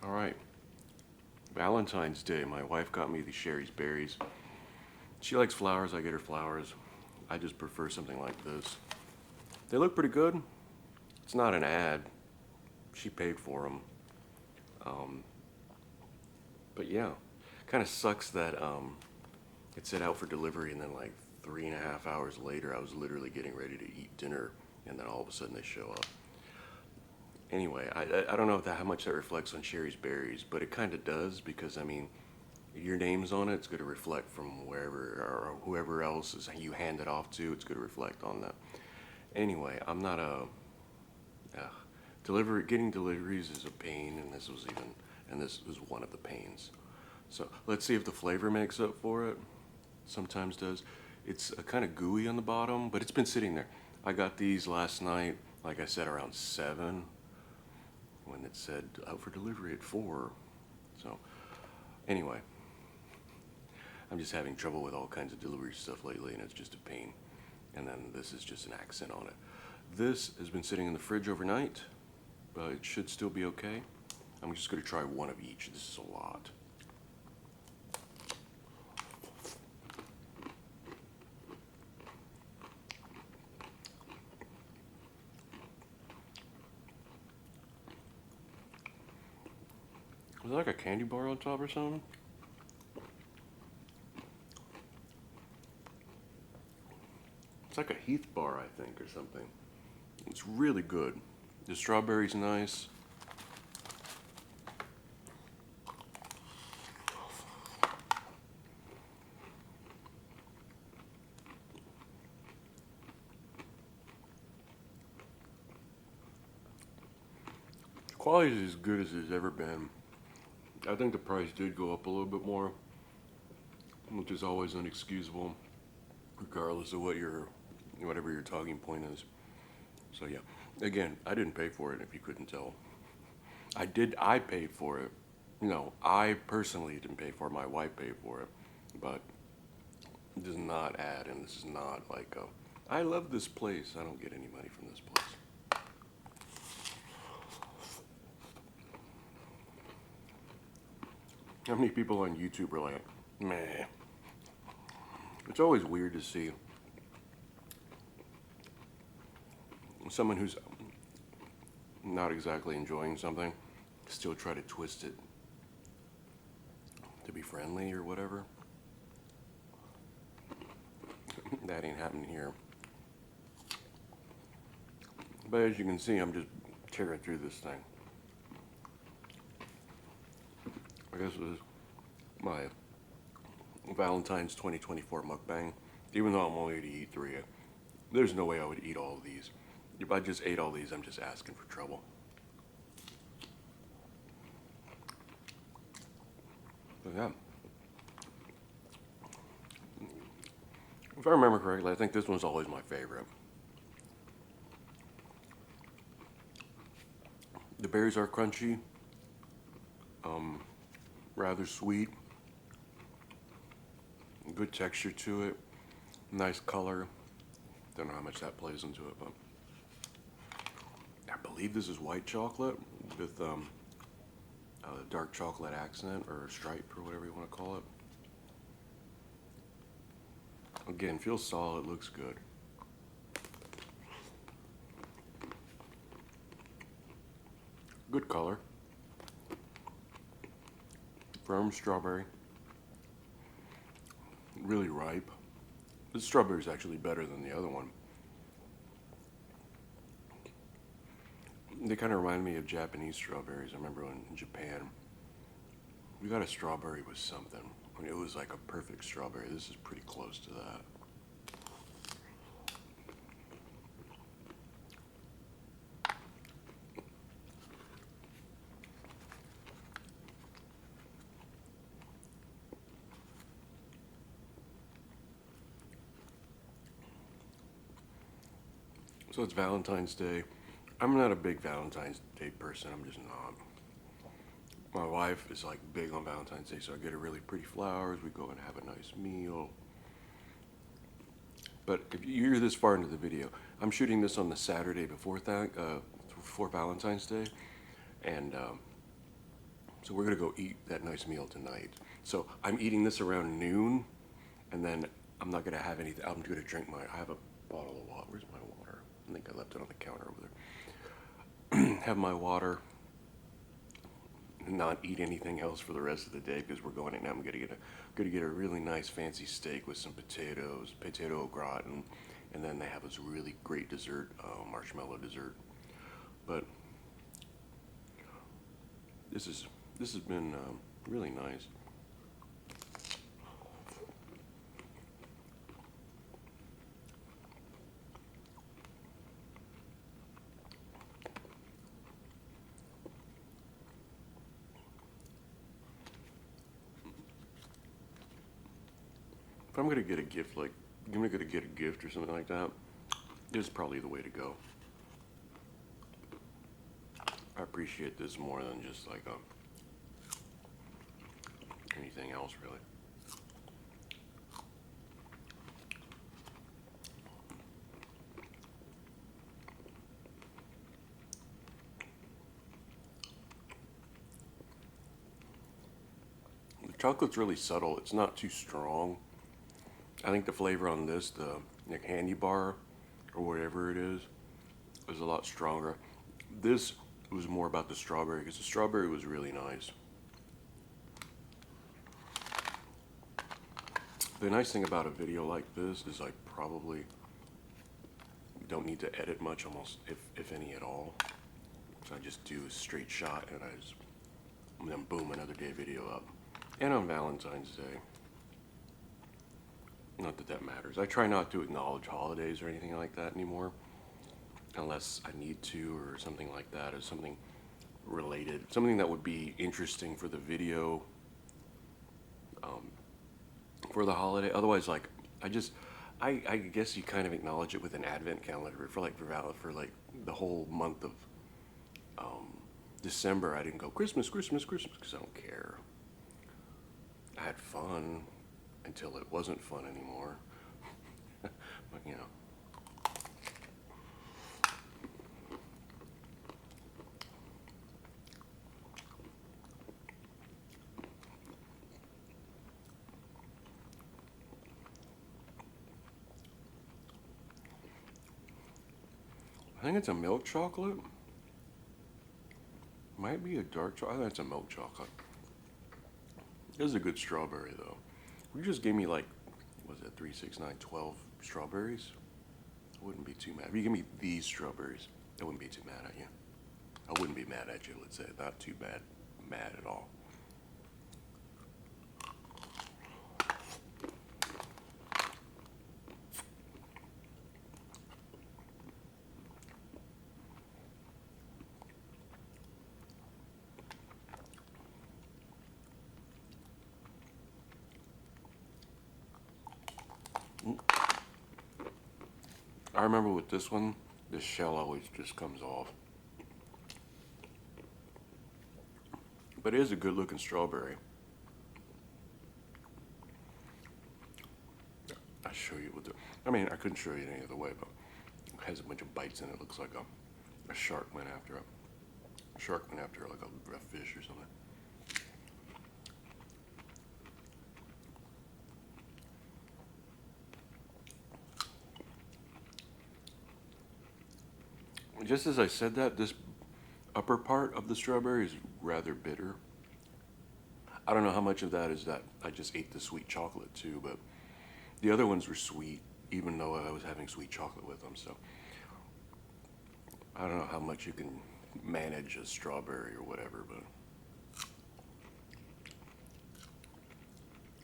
All right, Valentine's Day. My wife got me these Sherry's berries. She likes flowers, I get her flowers. I just prefer something like this. They look pretty good. It's not an ad. She paid for them. Um, but yeah, kind of sucks that it said out for delivery and then like 3.5 hours later I was literally getting ready to eat dinner and then all of a sudden they show up. Anyway, I don't know how much that reflects on Sherry's berries, but it kind of does because I mean, your name's on it. It's going to reflect from wherever or whoever else is you hand it off to. It's going to reflect on that. Anyway, I'm not a delivery. Getting deliveries is a pain, and this was one of the pains. So let's see if the flavor makes up for it. Sometimes does. It's a kind of gooey on the bottom, but it's been sitting there. I got these last night, like I said, around 7 when it said out for delivery at 4. So anyway, I'm just having trouble with all kinds of delivery stuff lately, and it's just a pain. And then this is just an accent on it. This has been sitting in the fridge overnight, but it should still be okay. I'm just going to try one of each. This is a lot. Is it like a candy bar on top or something? It's like a Heath bar, I think, or something. It's really good. The strawberry's nice. The quality is as good as it's ever been. I think the price did go up a little bit more, which is always unexcusable, regardless of whatever your talking point is. So yeah, again, I didn't pay for it if you couldn't tell. I paid for it. No, I personally didn't pay for it. My wife paid for it. But this is not ad, and this is not like I love this place. I don't get any money from this place. How many people on YouTube are like, meh? It's always weird to see someone who's not exactly enjoying something still try to twist it to be friendly or whatever. That ain't happening here. But as you can see, I'm just tearing through this thing. I guess this is my Valentine's 2024 mukbang. Even though I'm only going to eat 3, there's no way I would eat all of these. If I just ate all these, I'm just asking for trouble. But yeah. If I remember correctly, I think this one's always my favorite. The berries are crunchy, rather sweet, good texture to it, nice color. Don't know how much that plays into it, but I believe this is white chocolate with a dark chocolate accent or stripe or whatever you want to call it. Again, feels solid, looks good. Good color. Firm strawberry. Really ripe. This strawberry is actually better than the other one. They kind of remind me of Japanese strawberries. I remember in Japan, we got a strawberry with something. I mean, it was like a perfect strawberry. This is pretty close to that. So it's Valentine's Day. I'm not a big Valentine's Day person. I'm just not. My wife is like big on Valentine's Day, so I get her really pretty flowers. We go and have a nice meal. But if you're this far into the video, I'm shooting this on the Saturday before Valentine's Day, and So we're gonna go eat that nice meal tonight. So I'm eating this around noon, and then I'm not gonna have anything. I'm gonna drink I have a bottle of water. Where's my water? I think I left it on the counter over there. Have my water, and not eat anything else for the rest of the day because we're going in now. I'm gonna get a really nice fancy steak with some potatoes, potato au gratin, and then they have this really great dessert, marshmallow dessert. But this has been really nice. If I'm gonna get a gift, like I'm gonna get a gift or something like that, this is probably the way to go. I appreciate this more than just like anything else, really. The chocolate's really subtle. It's not too strong. I think the flavor on this, the like candy bar or whatever it is a lot stronger. This was more about the strawberry because the strawberry was really nice. The nice thing about a video like this is I probably don't need to edit much, almost if any at all. So I just do a straight shot and then boom, another day video up. And on Valentine's Day. Not that that matters. I try not to acknowledge holidays or anything like that anymore, unless I need to or something like that, or something related, something that would be interesting for the video, for the holiday. Otherwise, like I guess you kind of acknowledge it with an advent calendar for the whole month of December. I didn't go Christmas, Christmas, Christmas because I don't care. I had fun until it wasn't fun anymore. But you know. I think it's a milk chocolate. Might be a dark chocolate. I think it's a milk chocolate. This is a good strawberry though. You just gave me like, was it 3, 6, 9, 12 strawberries? I wouldn't be too mad. If you give me these strawberries, I wouldn't be too mad at you. I wouldn't be mad at you, let's say. Not too mad at all. I remember with this one, the shell always just comes off. But it is a good looking strawberry. I'll show you with I couldn't show you any other way, but it has a bunch of bites in it. It looks like a shark went after it. A shark went after like a fish or something. Just as I said that, this upper part of the strawberry is rather bitter. I don't know how much of that is that I just ate the sweet chocolate too, but the other ones were sweet, even though I was having sweet chocolate with them. So I don't know how much you can manage a strawberry or whatever, but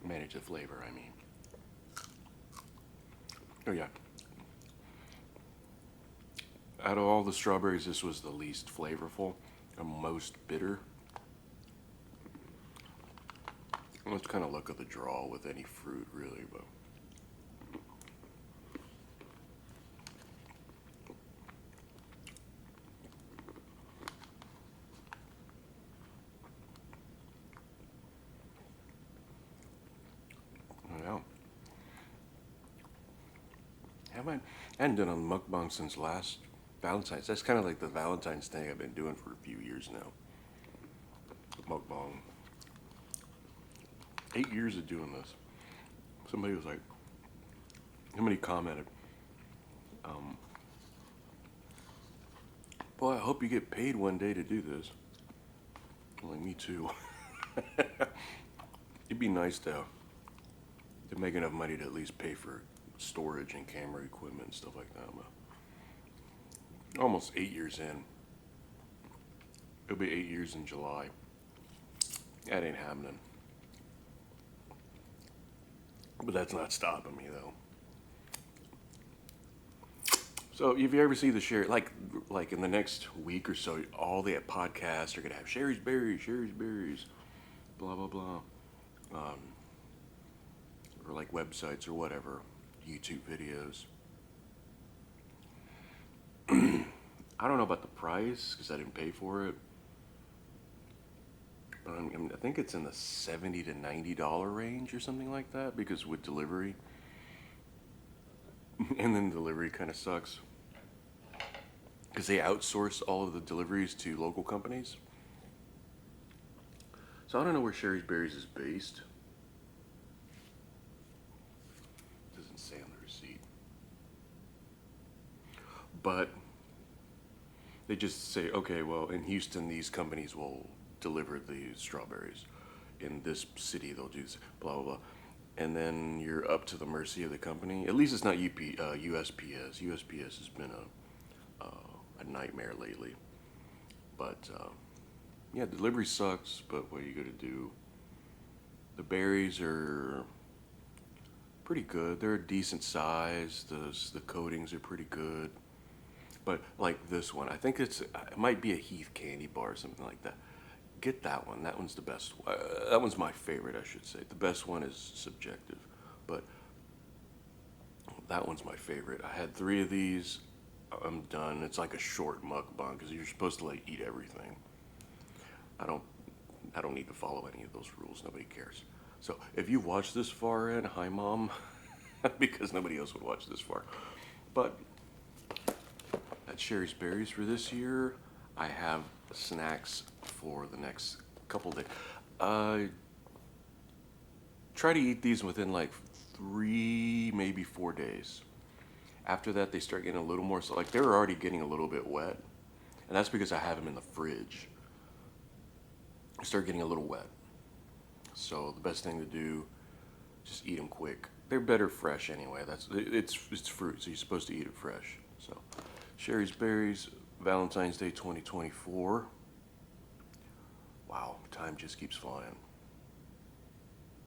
manage the flavor, I mean. Oh yeah. Out of all the strawberries, this was the least flavorful and most bitter. Let's kind of look at the draw with any fruit, really, but. Yeah. I hadn't done a mukbang since last Valentine's. That's kind of like the Valentine's thing I've been doing for a few years now. Mukbang. 8 years of doing this. Somebody was like, somebody commented, boy, I hope you get paid one day to do this. I'm like, me too. It'd be nice to make enough money to at least pay for storage and camera equipment and stuff like that. But almost 8 years in. It'll be 8 years in July. That ain't happening. But that's not stopping me though. So if you ever see the share, like in the next week or so, all the podcasts are gonna have Sherry's Berries, blah blah blah, or like websites or whatever, YouTube videos. I don't know about the price because I didn't pay for it, but I think it's in the $70 to $90 range or something like that because with delivery, and then delivery kind of sucks because they outsource all of the deliveries to local companies. So I don't know where Sherry's Berries is based. It doesn't say on the receipt. But they just say, okay, well, in Houston, these companies will deliver the strawberries. In this city, they'll do blah, blah, blah. And then you're up to the mercy of the company. At least it's not USPS. USPS has been a nightmare lately. But yeah, delivery sucks, but what are you going to do? The berries are pretty good. They're a decent size. The coatings are pretty good. But like this one, I think it might be a Heath candy bar or something like that. Get that one. That one's the best. That one's my favorite, I should say. The best one is subjective, but that one's my favorite. I had 3 of these. I'm done. It's like a short mukbang because you're supposed to like eat everything. I don't need to follow any of those rules. Nobody cares. So if you watch this far in, hi mom, because nobody else would watch this far. But that's Sherry's Berries for this year. I have snacks for the next couple days. Try to eat these within like 3, maybe 4 days. After that, they start getting a little more, so like they're already getting a little bit wet. And that's because I have them in the fridge. They start getting a little wet. So the best thing to do, just eat them quick. They're better fresh anyway. It's fruit, so you're supposed to eat it fresh. So Sherry's Berries, Valentine's Day 2024. Wow, time just keeps flying.